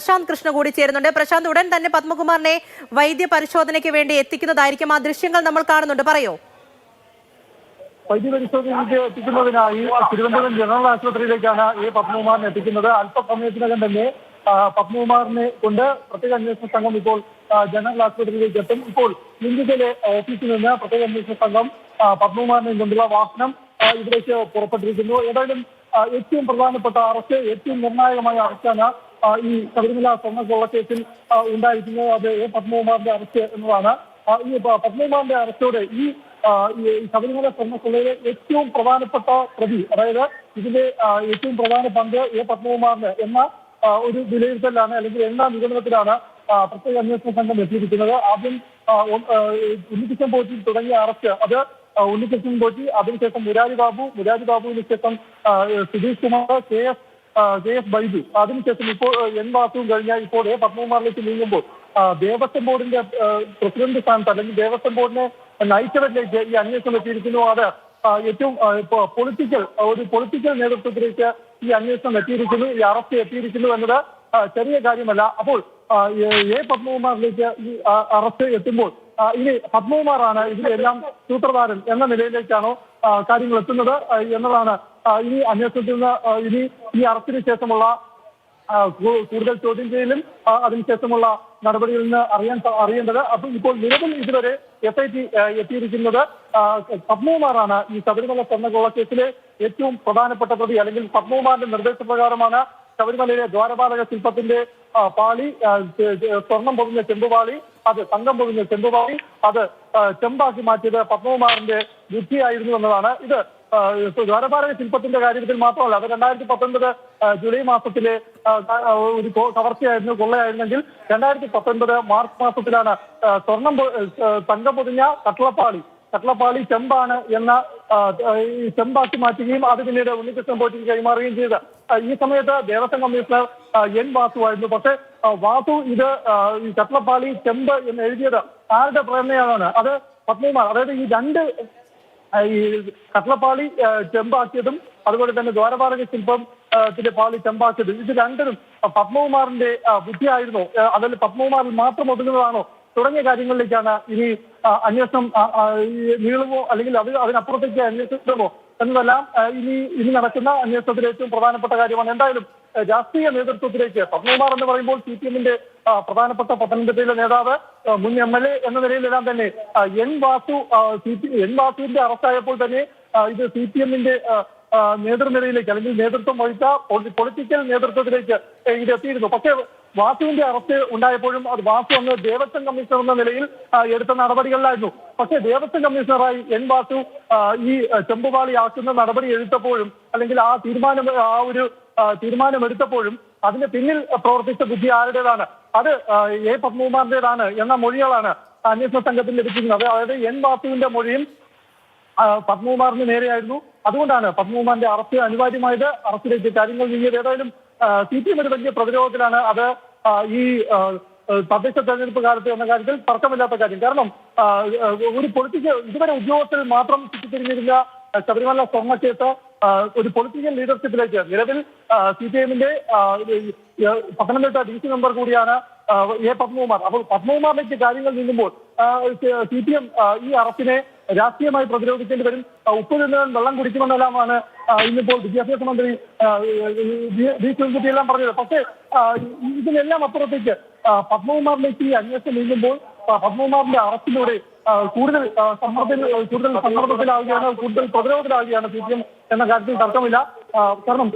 പ്രശാന്ത് കൃഷ്ണ കൂടി ചേരുന്നുണ്ട്. പ്രശാന്ത്, ഉടൻ തന്നെ പത്മകുമാറിനെ വൈദ്യ പരിശോധനയ്ക്ക് വേണ്ടി എത്തിക്കുന്നതായിരിക്കും. ആ ദൃശ്യങ്ങൾ നമ്മൾ കാണുന്നുണ്ട്, പറയോ? വൈദ്യ പരിശോധനയ്ക്ക് എത്തിക്കുന്നതിനായി തിരുവനന്തപുരം ജനറൽ ആശുപത്രിയിലേക്കാണ് ഈ പത്മകുമാറിനെ എത്തിക്കുന്നത്. അല്പസമയത്തിനകം തന്നെ പത്മകുമാറിനെ കൊണ്ട് പ്രത്യേക അന്വേഷണ സംഘം ഇപ്പോൾ ജനറൽ ആശുപത്രിയിലേക്ക് എത്തും. ഇപ്പോൾ ലിങ്കിലെ ഓഫീസിൽ നിന്ന് പ്രത്യേക അന്വേഷണ സംഘം പത്മകുമാറിനെ കൊണ്ടുള്ള വാഹനം ഇവിടേക്ക് പുറപ്പെട്ടിരിക്കുന്നു. ഏതായാലും ഏറ്റവും പ്രധാനപ്പെട്ട അറസ്റ്റ്, ഏറ്റവും നിർണായകമായ അറസ്റ്റാണ് ഈ ശബരിമല സ്വർണ്ണക്കൊള്ളക്കേസിൽ ഉണ്ടായിരിക്കുന്നത്. അത് പത്മകുമാറിന്റെ അറസ്റ്റ് എന്നതാണ്. ഈ പത്മകുമാറിന്റെ അറസ്റ്റോടെ ഈ ശബരിമല സ്വർണ്ണക്കൊള്ളയിലെ ഏറ്റവും പ്രധാനപ്പെട്ട പ്രതി, അതായത് ഇതിന്റെ ഏറ്റവും പ്രധാന പങ്ക് പത്മകുമാറിന് എന്ന ഒരു വിലയിരുത്തലാണ്, അല്ലെങ്കിൽ എന്ന നിഗമനത്തിലാണ് പ്രത്യേക അന്വേഷണ സംഘം എത്തിയിരിക്കുന്നത്. ആദ്യം ഉണ്ണികൃഷ്ണൻ പോറ്റി തുടങ്ങിയ അറസ്റ്റ്, അത് ഉണ്ണികൃഷ്ണൻ പോറ്റി, അതിനുശേഷം മുരാരി ബാബുവിന് ശേഷം സുധീഷ് കുമാർ, കെ എസ് ബൈജു, അതിനുശേഷം ഇപ്പോൾ എൻ വാസുവും കഴിഞ്ഞ ഇപ്പോൾ പത്മകുമാറിലേക്ക് നീങ്ങുമ്പോൾ ദേവസ്വം ബോർഡിന്റെ പ്രസിഡന്റ് സ്ഥാനത്ത്, അല്ലെങ്കിൽ ദേവസ്വം ബോർഡിനെ നയിച്ചവരിലേക്ക് ഈ അന്വേഷണം എത്തിയിരിക്കുന്നു. അത് ഏറ്റവും പൊളിറ്റിക്കൽ നേതൃത്വത്തിലേക്ക് ഈ അന്വേഷണം എത്തിയിരിക്കുന്നു, ഈ അറസ്റ്റ് എത്തിയിരിക്കുന്നു എന്നത് ചെറിയ കാര്യമല്ല. അപ്പോൾ പത്മകുമാറിലേക്ക് ഈ അറസ്റ്റ് എത്തുമ്പോൾ ഇനി പത്മകുമാറാണ് ഇതിലെല്ലാം സൂത്രധാരൻ എന്ന നിലയിലേക്കാണോ കാര്യങ്ങൾ എത്തുന്നത് എന്നതാണ് ഇനി അന്വേഷണത്തിൽ നിന്ന് ഇനി ഈ അറസ്റ്റിന് ശേഷമുള്ള കൂടുതൽ ചോദ്യം ചെയ്യലും അതിനുശേഷമുള്ള നടപടികളിൽ നിന്ന് അറിയേണ്ടത്. അപ്പൊ ഇപ്പോൾ നിലവിൽ ഇതുവരെ SIT എത്തിയിരിക്കുന്നത് പത്മകുമാറാണ് ഈ ശബരിമല സ്വർണ്ണക്കൊള്ളക്കേസിലെ ഏറ്റവും പ്രധാനപ്പെട്ട പ്രതി, അല്ലെങ്കിൽ പത്മകുമാറിന്റെ നിർദ്ദേശപ്രകാരമാണ് ശബരിമലയിലെ ദ്വാരപാലക ശില്പത്തിന്റെ പാളി, സ്വർണം പൊതിഞ്ഞ ചെമ്പുപാളി, അത് തങ്കം പൊതിഞ്ഞ ചെമ്പുപാളി, അത് ചെമ്പാക്കി മാറ്റിയത് പത്മകുമാറിന്റെ ബുദ്ധിയായിരുന്നു എന്നതാണ്. ഇത് ദ്വാരപാലക ശില്പത്തിന്റെ കാര്യത്തിൽ മാത്രമല്ല, അത് 2019 ജൂലൈ മാസത്തിലെ ഒരു കവർച്ചയായിരുന്നു, കൊള്ളയായിരുന്നെങ്കിൽ 2019 മാർച്ച് മാസത്തിലാണ് തങ്കം പൊതിഞ്ഞ കട്ടളപ്പാളി ചെമ്പാണ് എന്ന ചെമ്പാക്കി മാറ്റുകയും അത് പിന്നീട് ഉണ്ണികൃഷ്ണൻ പോറ്റിക്ക് കൈമാറുകയും ചെയ്ത്. ഈ സമയത്ത് ദേവസ്വം കമ്മീഷണർ എൻ വാസു ആയിരുന്നു. പക്ഷേ വാസു ഇത് ഈ കട്ടളപ്പാളി ചെമ്പ് എന്ന് എഴുതിയത് ആരുടെ പ്രേരണയാണ്? അത് പത്മകുമാർ, അതായത് ഈ രണ്ട് ഈ കട്ടളപ്പാളി ചെമ്പാക്കിയതും അതുപോലെ തന്നെ ദ്വാരപാലക ശില്പത്തിന്റെ പാളി ചെമ്പാക്കിയതും, ഇത് രണ്ടിനും പത്മകുമാറിന്റെ ബുദ്ധിയായിരുന്നോ? അതിൽ പത്മകുമാറിൽ മാത്രം ഒതുങ്ങുന്നതാണോ തുടങ്ങിയ കാര്യങ്ങളിലേക്കാണ് ഇനി അന്വേഷണം നീളുമോ, അല്ലെങ്കിൽ അതിനപ്പുറത്തേക്ക് അന്വേഷിക്കുമോ എന്നതെല്ലാം ഇനി നടക്കുന്ന അന്വേഷണത്തിലെ ഏറ്റവും പ്രധാനപ്പെട്ട കാര്യമാണ്. എന്തായാലും രാഷ്ട്രീയ നേതൃത്വത്തിലേക്ക് പത്മകുമാർ എന്ന് പറയുമ്പോൾ CPM-ന്റെ പ്രധാനപ്പെട്ട പത്തനംതിട്ടയിലെ നേതാവ്, മുൻ MLA എന്ന നിലയിലെല്ലാം തന്നെ എൻ വാസുവിന്റെ അറസ്റ്റായപ്പോൾ തന്നെ ഇത് CPM-ന്റെ നേതൃനിരയിലേക്ക്, അല്ലെങ്കിൽ നേതൃത്വം വഹിച്ച പൊളിറ്റിക്കൽ നേതൃത്വത്തിലേക്ക് ഇത് എത്തിയിരുന്നു. പക്ഷേ വാസുവിന്റെ അറസ്റ്റ് ഉണ്ടായപ്പോഴും അത് വാസു അന്ന് ദേവസ്വം കമ്മീഷണർ എന്ന നിലയിൽ എടുത്ത നടപടികളിലായിരുന്നു. പക്ഷേ ദേവസ്വം കമ്മീഷണറായി എൻ വാസു ഈ ചെമ്പുപാളി ആക്കുന്ന നടപടി എടുത്തപ്പോഴും, അല്ലെങ്കിൽ ഒരു തീരുമാനമെടുത്തപ്പോഴും അതിന് പിന്നിൽ പ്രവർത്തിച്ച ബുദ്ധി ആരുടേതാണ്? അത് പത്മകുമാറിന്റേതാണ് എന്ന മൊഴികളാണ് അന്വേഷണ സംഘത്തിൽ ലഭിക്കുന്നത്. അതായത് എൻ വാസുവിന്റെ മൊഴിയും പത്മകുമാറിന് നേരെയായിരുന്നു. അതുകൊണ്ടാണ് പത്മകുമാറിന്റെ അറസ്റ്റ് അനിവാര്യമായത്, അറസ്റ്റിലേക്ക് കാര്യങ്ങൾ നീങ്ങിയത്. ഏതായാലും CPM ഒരു വലിയ പ്രതിരോധത്തിലാണ്. അത് ഈ തദ്ദേശ തെരഞ്ഞെടുപ്പ് കാലത്ത് എന്ന കാര്യത്തിൽ തർക്കമില്ലാത്ത കാര്യം. കാരണം ഒരു ഇതുവരെ ഉദ്യോഗത്തിൽ മാത്രം ചുറ്റിത്തിരിഞ്ഞിരുന്ന ശബരിമല സ്വർണ്ണക്കേസ് ഒരു പൊളിറ്റിക്കൽ ലീഡർഷിപ്പിലേക്ക്, നിലവിൽ CPM-ന്റെ പത്തനംതിട്ട DC മെമ്പർ കൂടിയാണ് പത്മകുമാർ. അപ്പോൾ പത്മകുമാറിലേക്ക് കാര്യങ്ങൾ നീങ്ങുമ്പോൾ CPM ഈ അറസ്റ്റിനെ രാഷ്ട്രീയമായി പ്രതിരോധിക്കേണ്ടി വരും. ഉപ്പ് തിന്നാൻ വെള്ളം കുടിക്കുമെന്നെല്ലാമാണ് ഇന്നിപ്പോൾ വിദ്യാഭ്യാസ മന്ത്രി വി ശിവൻകുട്ടിയെല്ലാം പറഞ്ഞത്. പക്ഷേ ഇതിനെല്ലാം അപ്പുറത്തേക്ക് പത്മകുമാറിലേക്ക് ഈ അന്വേഷണം നീങ്ങുമ്പോൾ പത്മകുമാറിന്റെ അറസ്റ്റിലൂടെ കൂടുതൽ സമ്മർദ്ദത്തിലാവുകയാണ്, കൂടുതൽ പ്രതിരോധത്തിലാവുകയാണ് CPM എന്ന കാര്യത്തിൽ തർക്കമില്ല. കാരണം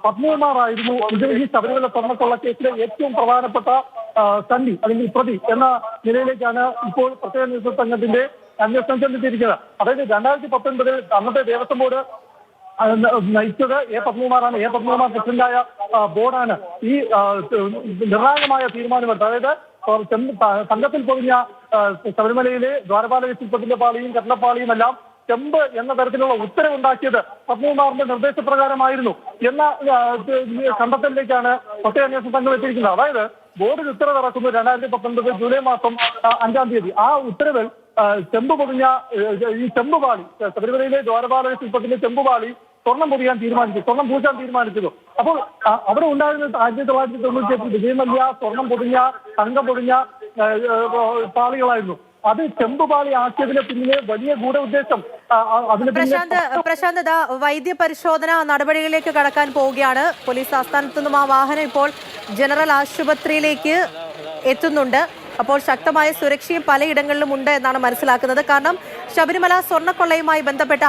പത്മകുമാറായിരുന്നു ഈ ശബരിമല സ്വർണ്ണക്കൊള്ളക്കേസിലെ ഏറ്റവും പ്രധാനപ്പെട്ട തണ്ടി, അല്ലെങ്കിൽ പ്രതി എന്ന നിലയിലേക്കാണ് ഇപ്പോൾ പ്രത്യേക അന്വേഷണ സംഘത്തിന്റെ അന്വേഷണം ചെന്നെത്തിയിരിക്കുന്നത്. അതായത് 2019 അന്നത്തെ ദേവസ്വം ബോർഡ് നയിച്ചത് പത്മകുമാറാണ്. പത്മകുമാർ പ്രസിഡന്റായ ബോർഡാണ് ഈ നിർണായകമായ തീരുമാനമെടുത്തത്. അതായത് സംഘത്തിൽ പൊതിഞ്ഞ ശബരിമലയിലെ ദ്വാരപാലക ശില്പത്തിന്റെ പാളിയും കട്ടളപ്പാളിയും എല്ലാം ചെമ്പ് എന്ന തരത്തിലുള്ള ഉത്തരവുണ്ടാക്കിയത് പത്മകുമാറിന്റെ നിർദ്ദേശപ്രകാരമായിരുന്നു എന്ന കണ്ടെത്തലിലേക്കാണ് പ്രത്യേക അന്വേഷണ സംഘം എത്തിയിരിക്കുന്നത്. അതായത് ബോർഡിൽ ഉത്തരവ് ഇറക്കുന്നു 2019 ജൂലൈ മാസം 5-ാം തീയതി. ആ ഉത്തരവിൽ ചെമ്പ് പൊതിഞ്ഞ ഈ ചെമ്പുപാളി, ശബരിമലയിലെ ദ്വാരപാലക ശില്പത്തിന്റെ ചെമ്പുപാളി സ്വർണം പൊതിയാൻ തീരുമാനിച്ചു, സ്വർണം പൂശാൻ തീരുമാനിച്ചത്. അപ്പോൾ അവിടെ ഉണ്ടായിരുന്ന 1998 വിജയ് മല്യ സ്വർണം പൊതിഞ്ഞ, തങ്കം പൊതിഞ്ഞ പാളികളായിരുന്നു. അത് ചെമ്പുപാളി ആക്കിയതിന് പിന്നിലെ വലിയ ഗൂഢ ഉദ്ദേശം അതിന് പ്രശാന്ത് ദാ വൈദ്യ പരിശോധന നടപടികളിലേക്ക് കടക്കാൻ പോവുകയാണ്. പോലീസ് ആസ്ഥാനത്തു നിന്നും ആ വാഹനം ഇപ്പോൾ ജനറൽ ആശുപത്രിയിലേക്ക് എത്തുന്നുണ്ട്. അപ്പോൾ ശക്തമായ സുരക്ഷയും പലയിടങ്ങളിലും ഉണ്ട് എന്നാണ് മനസ്സിലാക്കുന്നത്. കാരണം ശബരിമല സ്വർണ്ണക്കൊള്ളയുമായി ബന്ധപ്പെട്ട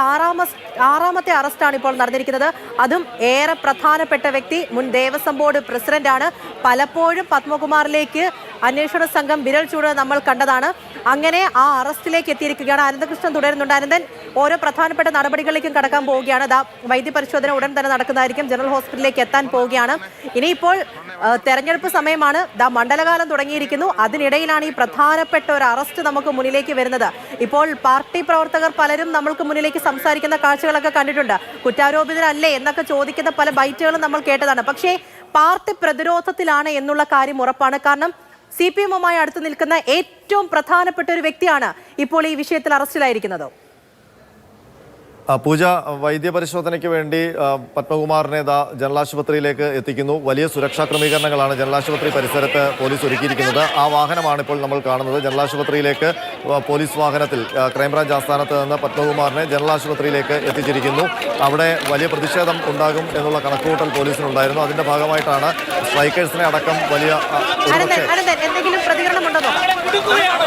ആറാമത്തെ അറസ്റ്റാണ് ഇപ്പോൾ നടന്നിരിക്കുന്നത്. അതും ഏറെ പ്രധാനപ്പെട്ട വ്യക്തി, മുൻ ദേവസ്വം ബോർഡ് പ്രസിഡന്റാണ്. പലപ്പോഴും പത്മകുമാറിലേക്ക് അന്വേഷണ സംഘം വിരൽ ചൂടുന്നത് നമ്മൾ കണ്ടതാണ്. അങ്ങനെ ആ അറസ്റ്റിലേക്ക് എത്തിയിരിക്കുകയാണ്. അനന്തകൃഷ്ണൻ തുടരുന്നുണ്ട്. അനന്തൻ, ഓരോ പ്രധാനപ്പെട്ട നടപടികളിലേക്കും കടക്കാൻ പോവുകയാണ്. വൈദ്യ പരിശോധന ഉടൻ തന്നെ നടക്കുന്നതായിരിക്കും. ജനറൽ ഹോസ്പിറ്റലിലേക്ക് എത്താൻ പോവുകയാണ്. ഇനിയിപ്പോൾ തെരഞ്ഞെടുപ്പ് സമയമാണ്. മണ്ഡലകാലം തുടങ്ങിയിരിക്കുന്നു. അതിനിടയിലാണ് ഈ പ്രധാനപ്പെട്ട ഒരു അറസ്റ്റ് നമുക്ക് മുന്നിലേക്ക് വരുന്നത്. ഇപ്പോൾ പാർട്ടി പ്രവർത്തകർ പലരും നമ്മൾക്ക് മുന്നിലേക്ക് സംസാരിക്കുന്ന കാഴ്ചകളൊക്കെ കണ്ടിട്ടുണ്ട്. കുറ്റാരോപിതരല്ലേ എന്നൊക്കെ ചോദിക്കുന്ന പല ബൈറ്റുകളും നമ്മൾ കേട്ടതാണ്. പക്ഷേ പാർട്ടി പ്രതിരോധത്തിലാണ് എന്നുള്ള കാര്യം ഉറപ്പാണ്. കാരണം CPM-ഉമായി അടുത്ത് നിൽക്കുന്ന ഏറ്റവും പ്രധാനപ്പെട്ട ഒരു വ്യക്തിയാണ് ഇപ്പോൾ ഈ വിഷയത്തിൽ അറസ്റ്റിലായിരിക്കുന്നത്. പൂജ, വൈദ്യ പരിശോധനയ്ക്ക് വേണ്ടി പത്മകുമാറിനെ ജനറൽ ആശുപത്രിയിലേക്ക് എത്തിക്കുന്നു. വലിയ സുരക്ഷാ ക്രമീകരണങ്ങളാണ് ജനറൽ ആശുപത്രി പരിസരത്ത് പോലീസ് ഒരുക്കിയിരിക്കുന്നത്. ആ വാഹനമാണ് ഇപ്പോൾ നമ്മൾ കാണുന്നത്. ജനറൽ ആശുപത്രിയിലേക്ക് പോലീസ് വാഹനത്തിൽ ക്രൈംബ്രാഞ്ച് ആസ്ഥാനത്ത് നിന്ന് പത്മകുമാറിനെ ജനറൽ ആശുപത്രിയിലേക്ക് എത്തിച്ചിരിക്കുന്നു. അവിടെ വലിയ പ്രതിഷേധം ഉണ്ടാകും എന്നുള്ള കണക്കുകൂട്ടൽ പോലീസിനുണ്ടായിരുന്നു. അതിന്റെ ഭാഗമായിട്ടാണ് സ്ട്രൈക്കേഴ്സിനെ അടക്കം വലിയ എന്തെങ്കിലും പ്രതികരണം ഉണ്ടെന്നോ?